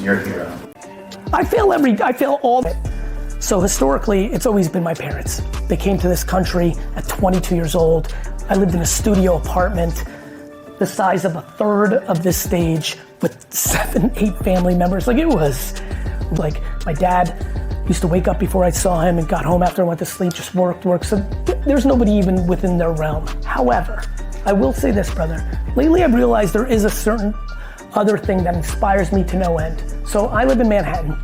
your hero? I fail all. So historically, it's always been my parents. They came to this country at 22 years old. I lived in a studio apartment the size of a third of this stage with 7, 8 family members. Like, it was like my dad used to wake up before I saw him and got home after I went to sleep, just worked. So there's nobody even within their realm. However, I will say this, brother. Lately I've realized there is a certain other thing that inspires me to no end. So I live in Manhattan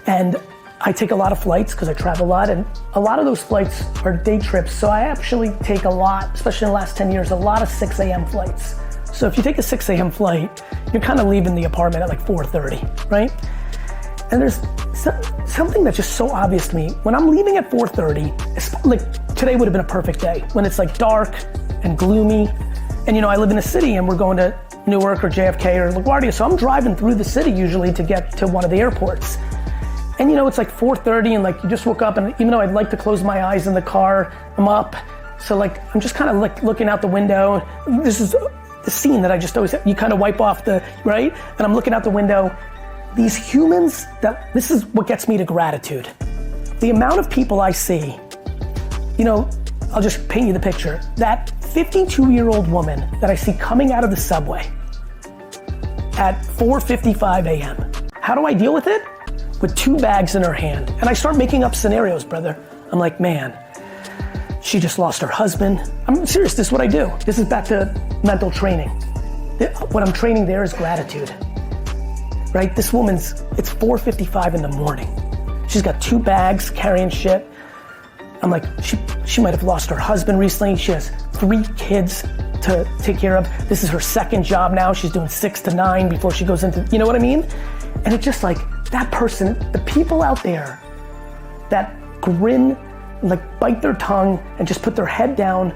and I take a lot of flights because I travel a lot, and a lot of those flights are day trips. So I actually take a lot, especially in the last 10 years, a lot of 6 a.m. flights. So if you take a 6 a.m. flight, you're kind of leaving the apartment at like 4:30, right? And there's something that's just so obvious to me. When I'm leaving at 4:30, like today would have been a perfect day, when it's like dark and gloomy. And I live in a city and we're going to Newark or JFK or LaGuardia, so I'm driving through the city usually to get to one of the airports. And it's like 4:30 and like you just woke up, and even though I'd like to close my eyes in the car, I'm up. So like I'm just kind of like looking out the window. This is the scene that I just always, you kind of wipe off right? And I'm looking out the window. These humans, this is what gets me to gratitude. The amount of people I see, I'll just paint you the picture. That 52-year-old woman that I see coming out of the subway at 4:55 a.m. How do I deal with it? With 2 bags in her hand. And I start making up scenarios, brother. I'm like, man, she just lost her husband. I'm serious, this is what I do. This is back to mental training. What I'm training there is gratitude, right? This woman's, it's 4:55 in the morning. She's got 2 bags carrying shit. I'm like, she might have lost her husband recently. She has 3 kids to take care of. This is her 2nd job now. She's doing 6 to 9 before she goes into, you know what I mean? And it's just like, that person, the people out there that grin, like bite their tongue and just put their head down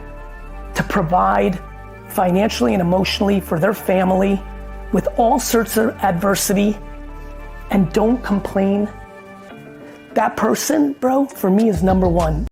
to provide financially and emotionally for their family with all sorts of adversity and don't complain. That person, bro, for me is number 1.